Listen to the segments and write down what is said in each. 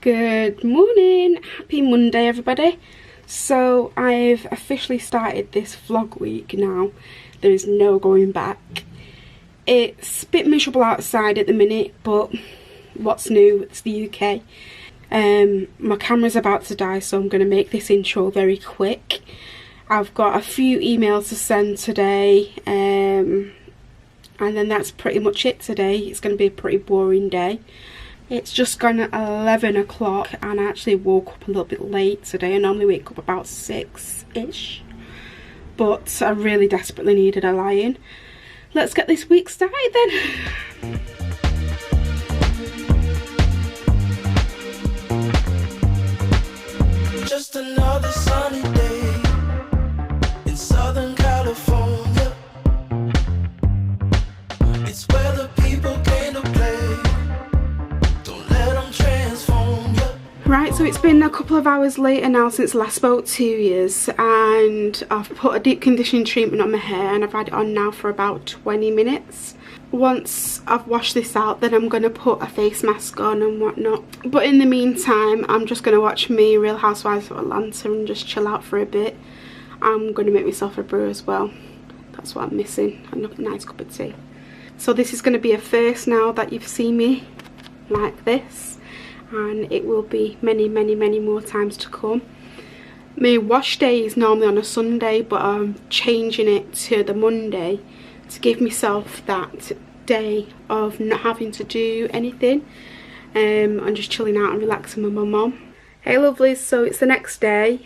Good morning, happy Monday everybody. So I've officially started this vlog week now. There is no going back. It's a bit miserable outside at the minute, but what's new, it's the UK. My camera's about to die, so I'm going to make this intro very quick. I've got a few emails to send today, and then that's pretty much it today. It's going to be a pretty boring day. It's just gone at 11 o'clock and I actually woke up a little bit late today. I normally wake up about 6-ish, but I really desperately needed a lie-in. Let's get this week started then. Just another sunny day in Southern California. It's where the people came to play. Right, so it's been a couple of hours later now since last spoke to you, and I've put a deep conditioning treatment on my hair and I've had it on now for about 20 minutes. Once I've washed this out, then I'm going to put a face mask on and whatnot. But in the meantime, I'm just going to watch me Real Housewives of Atlanta and just chill out for a bit. I'm going to make myself a brew as well. That's what I'm missing, a nice cup of tea. So this is going to be a first now that you've seen me like this. And it will be many more times to come. My wash day is normally on a Sunday, but I'm changing it to the Monday to give myself that day of not having to do anything. I'm just chilling out and relaxing with my mum. Hey lovelies, so it's the next day.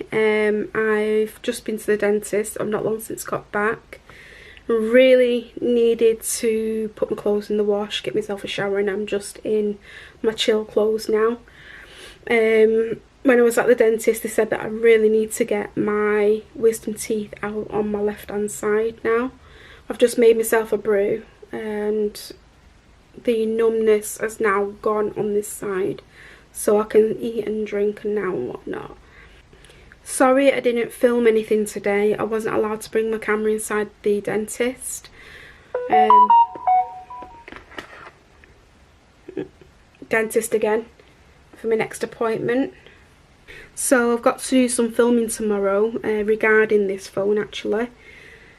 I've just been to the dentist. I've not long since got back. Really needed to put my clothes in the wash, get myself a shower, and I'm just in my chill clothes now. When I was at the dentist, they said that I really need to get my wisdom teeth out on my left hand side now. I've just made myself a brew and the numbness has now gone on this side, so I can eat and drink and now and whatnot. Sorry I didn't film anything today. I wasn't allowed to bring my camera inside the dentist. Dentist again for my next appointment. So I've got to do some filming tomorrow regarding this phone actually.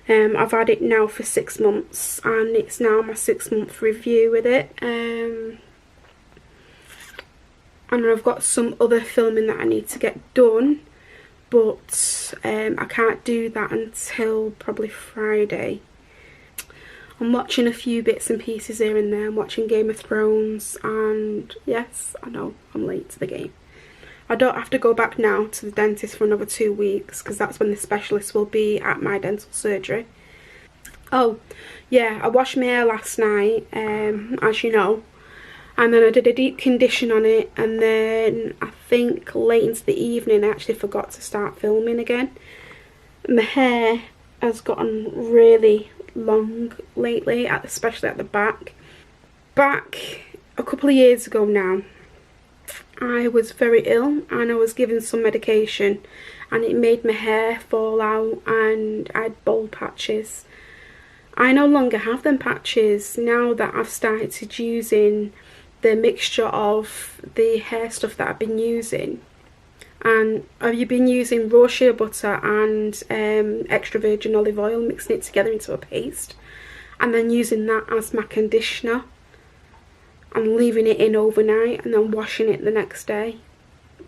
I've had it now for 6 months and it's now my 6-month review with it. And I've got some other filming that I need to get done. But I can't do that until probably Friday. I'm watching a few bits and pieces here and there. I'm watching Game of Thrones, and yes, I know I'm late to the game. I don't have to go back now to the dentist for another 2 weeks because that's when the specialist will be at my dental surgery. Oh yeah, I washed my hair last night, as you know. And then I did a deep condition on it, and then I think late into the evening I actually forgot to start filming again. My hair has gotten really long lately, especially at the back. Back a couple of years ago now, I was very ill and I was given some medication and it made my hair fall out and I had bald patches. I no longer have them patches now that I've started using the mixture of the hair stuff that I've been using. And I've been using raw shea butter and extra virgin olive oil, mixing it together into a paste, and then using that as my conditioner and leaving it in overnight and then washing it the next day.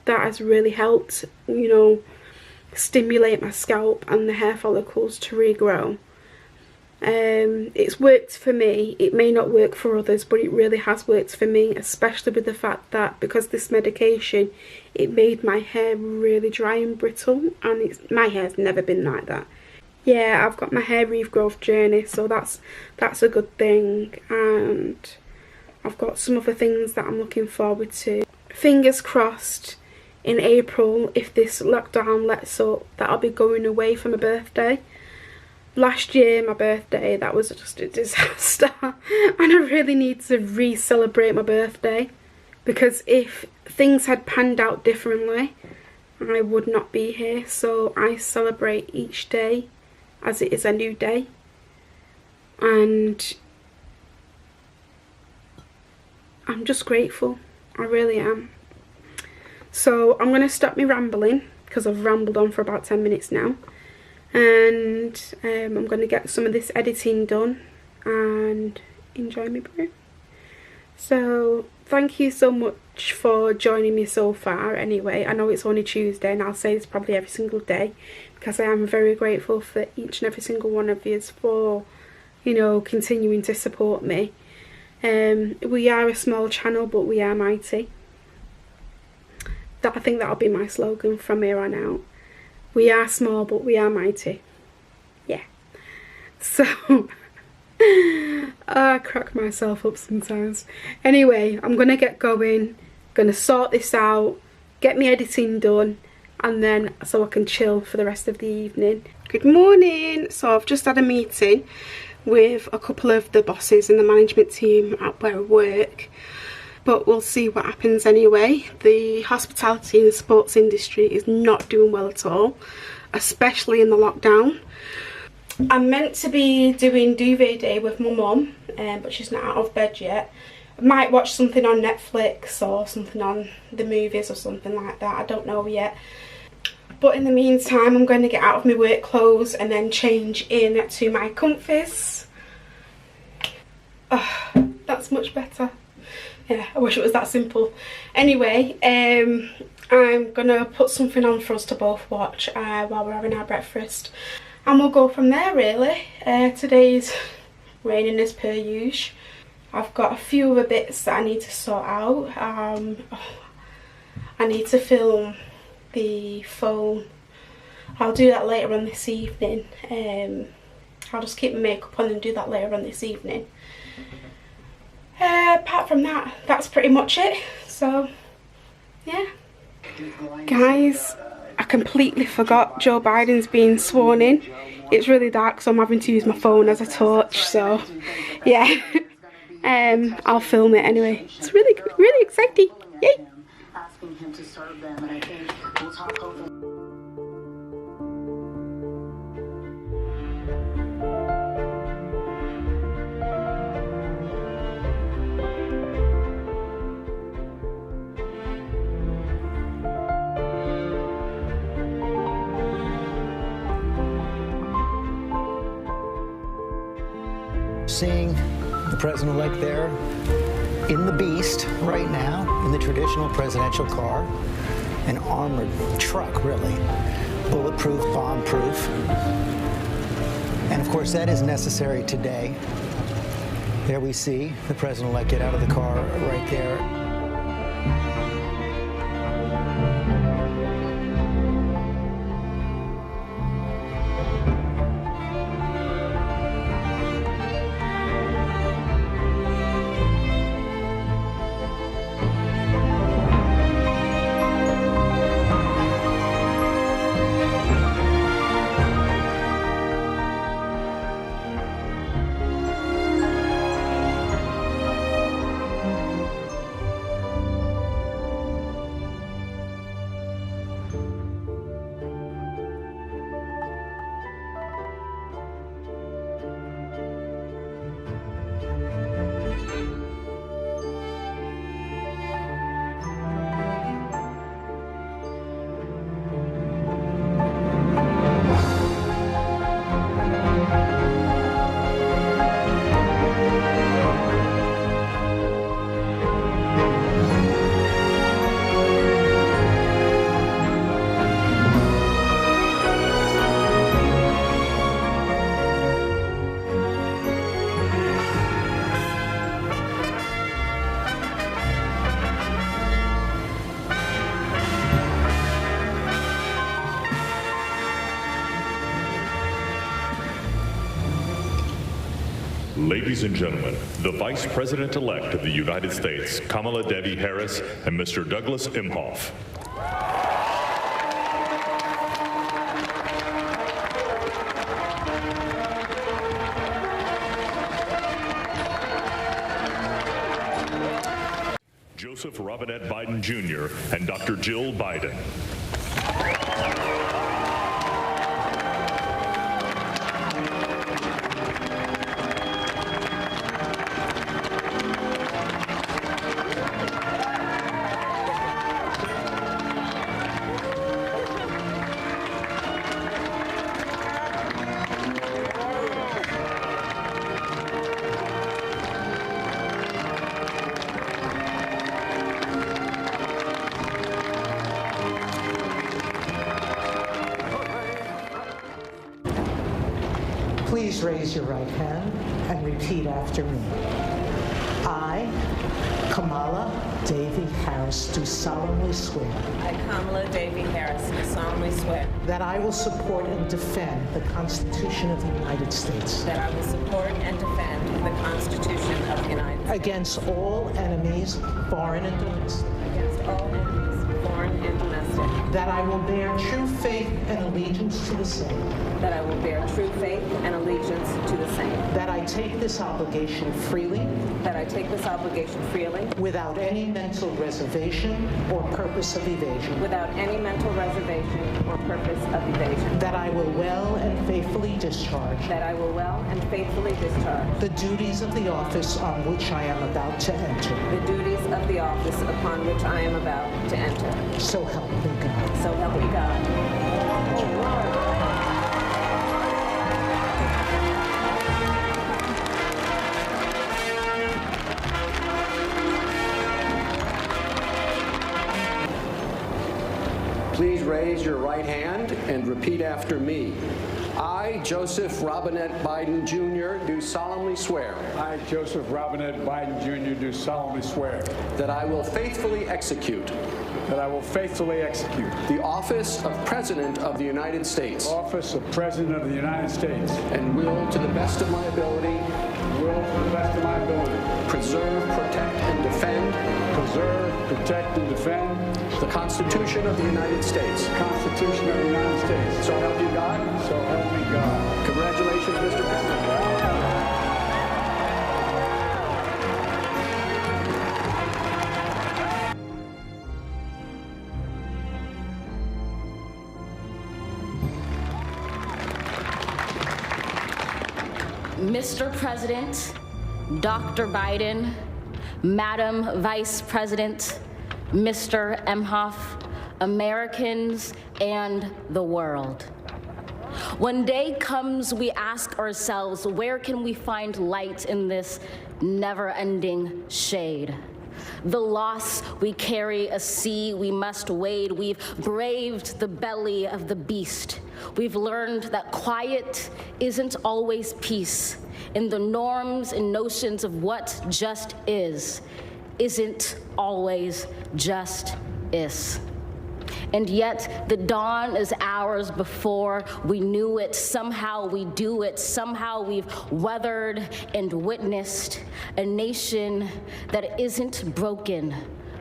That has really helped, you know, stimulate my scalp and the hair follicles to regrow. It's worked for me. It may not work for others, but it really has worked for me, especially with the fact that because this medication, it made my hair really dry and brittle, and my hair's never been like that. Yeah, I've got my hair regrowth journey, so that's a good thing, and I've got some other things that I'm looking forward to. Fingers crossed in April, if this lockdown lets up, that I'll be going away for my birthday. Last year, my birthday, that was just a disaster, and I really need to re-celebrate my birthday, because if things had panned out differently, I would not be here. So I celebrate each day as it is a new day, and I'm just grateful. I really am. So I'm going to stop me rambling because I've rambled on for about 10 minutes now. And I'm going to get some of this editing done and enjoy my brew. So thank you so much for joining me so far anyway. I know it's only Tuesday and I'll say this probably every single day because I am very grateful for each and every single one of you for, you know, continuing to support me. We are a small channel but we are mighty. I think that'll be my slogan from here on out. We are small but we are mighty. Yeah. So I crack myself up sometimes. Anyway, I'm gonna get going, gonna sort this out, get my editing done, and then so I can chill for the rest of the evening. Good morning. So I've just had a meeting with a couple of the bosses in the management team at where I work, but we'll see what happens anyway. The hospitality and sports industry is not doing well at all, especially in the lockdown. I'm meant to be doing duvet day with my mum, but she's not out of bed yet. I might watch something on Netflix or something on the movies or something like that, I don't know yet. But in the meantime, I'm going to get out of my work clothes and then change into my comfies. Oh, that's much better. Yeah, I wish it was that simple. Anyway, I'm going to put something on for us to both watch while we're having our breakfast. And we'll go from there really. Today's raining as per usual. I've got a few other bits that I need to sort out. I need to film the phone. I'll do that later on this evening. I'll just keep my makeup on and do that later on this evening. Apart from that, that's pretty much it. So, yeah. Guys, I completely forgot Joe Biden's being sworn in. It's really dark, so I'm having to use my phone as a torch, so yeah. I'll film it anyway. It's really exciting. Yay! Asking him to serve them, and I think we'll talk over. Seeing the president-elect there in the Beast right now, in the traditional presidential car, an armored truck, really, bulletproof, bomb-proof. And of course, that is necessary today. There we see the president-elect get out of the car right there. Ladies and gentlemen, the Vice President-elect of the United States, Kamala Devi Harris, and Mr. Douglas Emhoff. Joseph Robinette Biden Jr. and Dr. Jill Biden. Please raise your right hand and repeat after me. I, Kamala Davy Harris, do solemnly swear I, Kamala Davy Harris, do solemnly swear that I will support and defend the Constitution of the United States that I will support and defend the Constitution of the United States against all enemies, foreign and domestic, against all enemies, foreign and domestic, that I will bear true faith and allegiance to the same, that I will bear true faith and allegiance to the same, that I take this obligation freely that I take this obligation freely without any mental reservation or purpose of evasion, without any mental reservation or purpose of evasion, that I will well and faithfully discharge that I will well and faithfully discharge the duties of the office on which I am about to enter. the duties of the office upon which I am about to enter. So help me God. So help me God. Please raise your right hand and repeat after me. I, Joseph Robinette Biden Jr., do solemnly swear I, Joseph Robinette Biden Jr., do solemnly swear that I will faithfully execute the office of President of the United States office of President of the United States and will, to the best of my ability, preserve, protect, and defend the Constitution of the United States. the Constitution of the United States. So help you God. So help me God. Congratulations, Mr. President. Mr. President, Dr. Biden, Madam Vice President, Mr. Emhoff, Americans, and the world. When day comes, we ask ourselves, where can we find light in this never-ending shade? The loss we carry, a sea we must wade. We've braved the belly of the beast. We've learned that quiet isn't always peace, and the norms and notions of what just isn't always just is. And yet the dawn is hours before we knew it. Somehow we do it. Somehow we've weathered and witnessed a nation that isn't broken,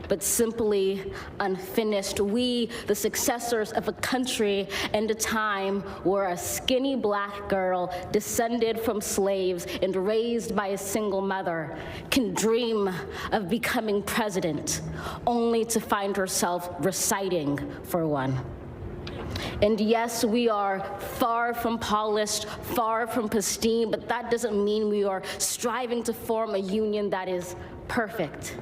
but simply unfinished. We, the successors of a country and a time where a skinny black girl descended from slaves and raised by a single mother can dream of becoming president, only to find herself reciting for one. And yes, we are far from polished, far from pristine, but that doesn't mean we are striving to form a union that is perfect.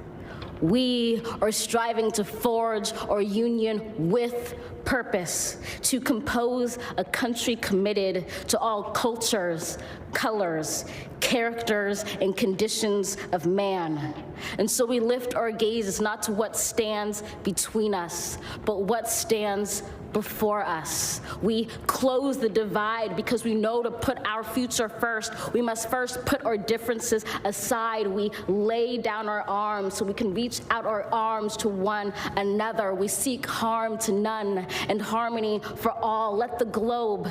We are striving to forge our union with purpose, to compose a country committed to all cultures, colors, characters, and conditions of man. And so we lift our gaze not to what stands between us, but what stands before us. We close the divide because we know to put our future first, we must first put our differences aside. We lay down our arms so we can reach out our arms to one another. We seek harm to none and harmony for all. Let the globe,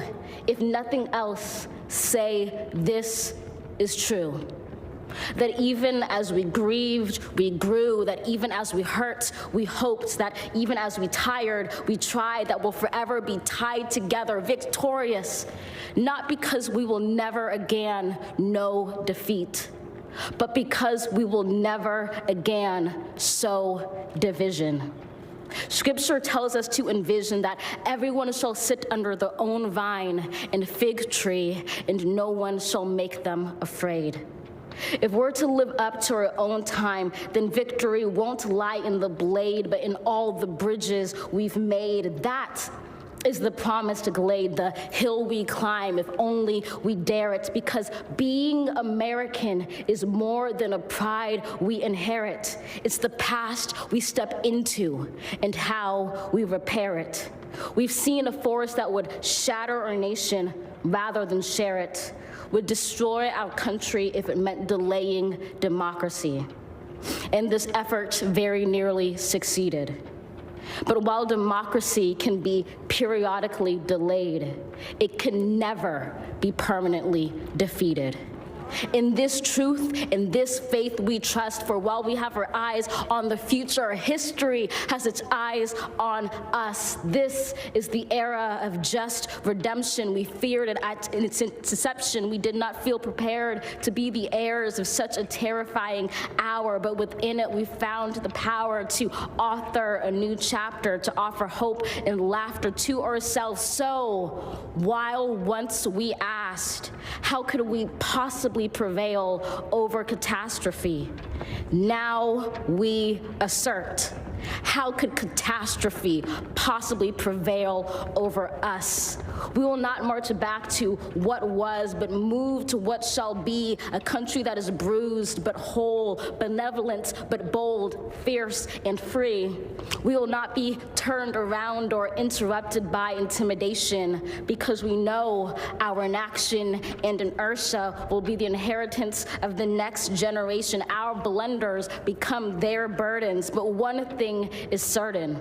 if nothing else, say this is true. That even as we grieved, we grew. That even as we hurt, we hoped. That even as we tired, we tried. That we'll forever be tied together, victorious. Not because we will never again know defeat, but because we will never again sow division. Scripture tells us to envision that everyone shall sit under their own vine and fig tree, and no one shall make them afraid. If we're to live up to our own time, then victory won't lie in the blade, but in all the bridges we've made. That is the promised glade, the hill we climb, if only we dare it, because being American is more than a pride we inherit. It's the past we step into and how we repair it. We've seen a force that would shatter our nation rather than share it. would destroy our country if it meant delaying democracy. And this effort very nearly succeeded. But while democracy can be periodically delayed, it can never be permanently defeated. In this truth, in this faith we trust, for while we have our eyes on the future, history has its eyes on us. This is the era of just redemption. We feared it in its inception. We did not feel prepared to be the heirs of such a terrifying hour, but within it we found the power to author a new chapter, to offer hope and laughter to ourselves. So, while once we asked, how could we possibly prevail over catastrophe? Now we assert, how could catastrophe possibly prevail over us? We will not march back to what was, but move to what shall be, a country that is bruised but whole, benevolent but bold, fierce and free. We will not be turned around or interrupted by intimidation, because we know our inaction and inertia will be the inheritance of the next generation. Our blunders become their burdens, but one thing is certain: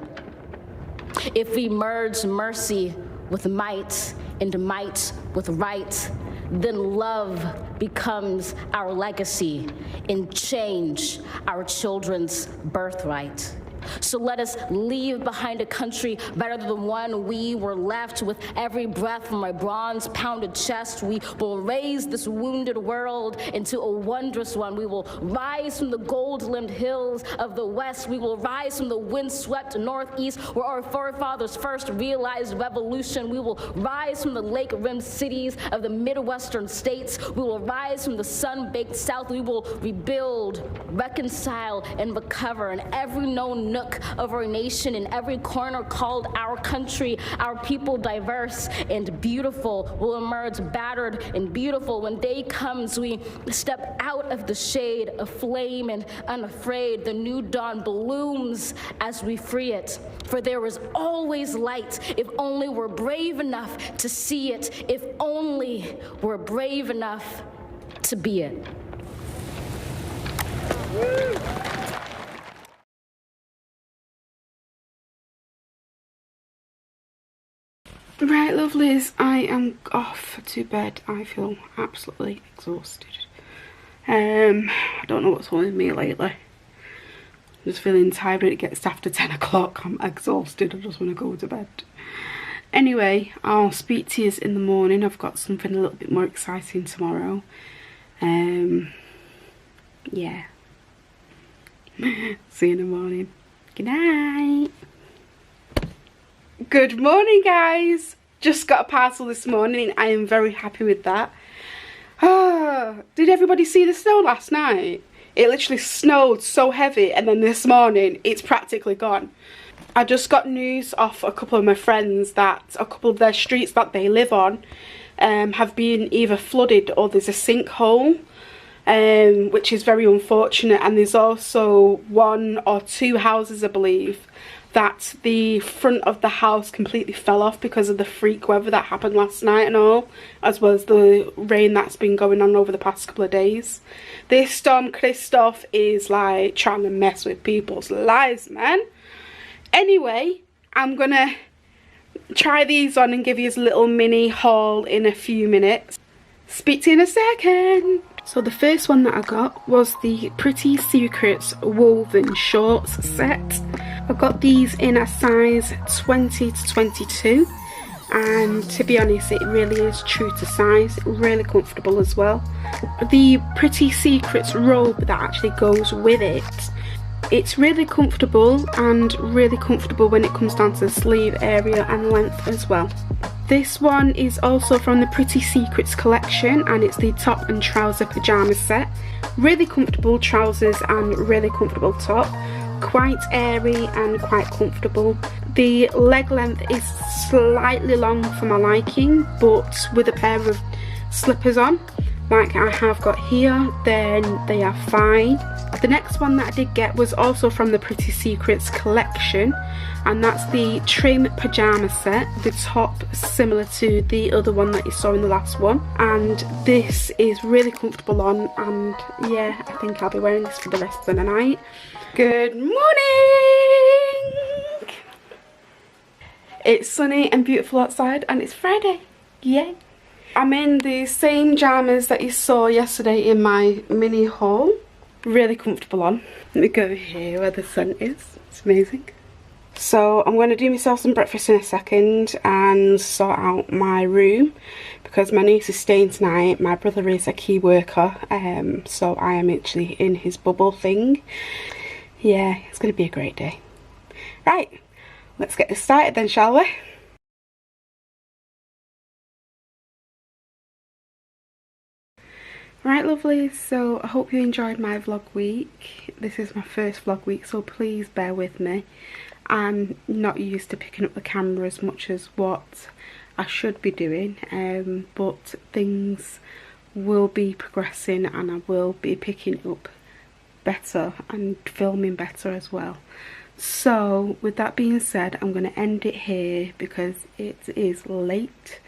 if we merge mercy with might and might with right, then love becomes our legacy and change our children's birthright. So let us leave behind a country better than the one we were left. With every breath from my bronze-pounded chest, we will raise this wounded world into a wondrous one. We will rise from the gold-limbed hills of the west. We will rise from the wind-swept northeast, where our forefathers first realized revolution. We will rise from the lake-rimmed cities of the Midwestern states. We will rise from the sun-baked south. We will rebuild, reconcile, and recover in every known nook of our nation, in every corner called our country. Our people, diverse and beautiful, will emerge battered and beautiful. When day comes, we step out of the shade, aflame and unafraid. The new dawn blooms as we free it. For there is always light, if only we're brave enough to see it, if only we're brave enough to be it. Woo! Right, lovelies, I am off to bed. I feel absolutely exhausted. I don't know what's wrong with me lately. I'm just feeling tired when it gets after 10 o'clock. I'm exhausted, I just want to go to bed. Anyway, I'll speak to you in the morning. I've got something a little bit more exciting tomorrow. Yeah. See you in the morning. Good night. Good morning, guys. Just got a parcel this morning. I am very happy with that. Did everybody see the snow last night? It literally snowed so heavy, and then this morning it's practically gone. I just got news off a couple of my friends that a couple of their streets that they live on have been either flooded or there's a sinkhole, which is very unfortunate. And there's also 1 or 2 houses, I believe, that the front of the house completely fell off because of the freak weather that happened last night and all, as well as the rain that's been going on over the past couple of days. This storm Christoph is like trying to mess with people's lives, man. Anyway, I'm gonna try these on and give you a little mini haul in a few minutes. Speak to you in a second. So the first one that I got was the Pretty Secrets woven shorts set. I got these in a size 20 to 22, and to be honest, it really is true to size, really comfortable as well. The Pretty Secrets robe that actually goes with it, it's really comfortable, and really comfortable when it comes down to the sleeve area and length as well. This one is also from the Pretty Secrets collection, and it's the top and trouser pyjama set. Really comfortable trousers and really comfortable top. Quite airy and quite comfortable. The leg length is slightly long for my liking, but with a pair of slippers on, like I have got here, then they are fine. The next one that I did get was also from the Pretty Secrets collection, and that's the trim pyjama set, the top similar to the other one that you saw in the last one, and this is really comfortable on, and yeah, I think I'll be wearing this for the rest of the night. Good morning! It's sunny and beautiful outside and it's Friday, yay! I'm in the same pyjamas that you saw yesterday in my mini haul. Really comfortable on. Let me go here where the sun is. It's amazing. So I'm going to do myself some breakfast in a second and sort out my room because my niece is staying tonight. My brother is a key worker, so I am actually in his bubble thing. Yeah, it's going to be a great day. Right, let's get this started then, shall we? Right, lovely, so I hope you enjoyed my vlog week. This is my first vlog week, so please bear with me. I'm not used to picking up the camera as much as what I should be doing, but things will be progressing and I will be picking up better and filming better as well. So with that being said, I'm going to end it here because it is late.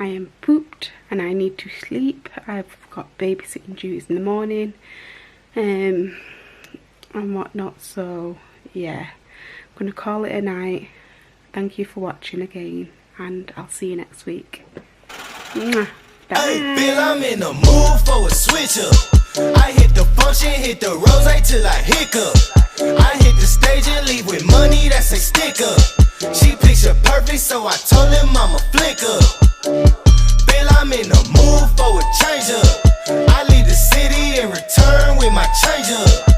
I am pooped and I need to sleep. I've got babysitting duties in the morning and whatnot, so yeah, I'm going to call it a night. Thank you for watching again and I'll see you next week. Mwah. Bye. Hey, Bill, I'm in the mood for a switch up. I hit the function, hit the rose till I hiccup. I hit the stage and leave with money that's a sticker. She picture perfect, so I told him I'm a flicker. Bill, I'm in the mood for a change up. I leave the city and return with my change up.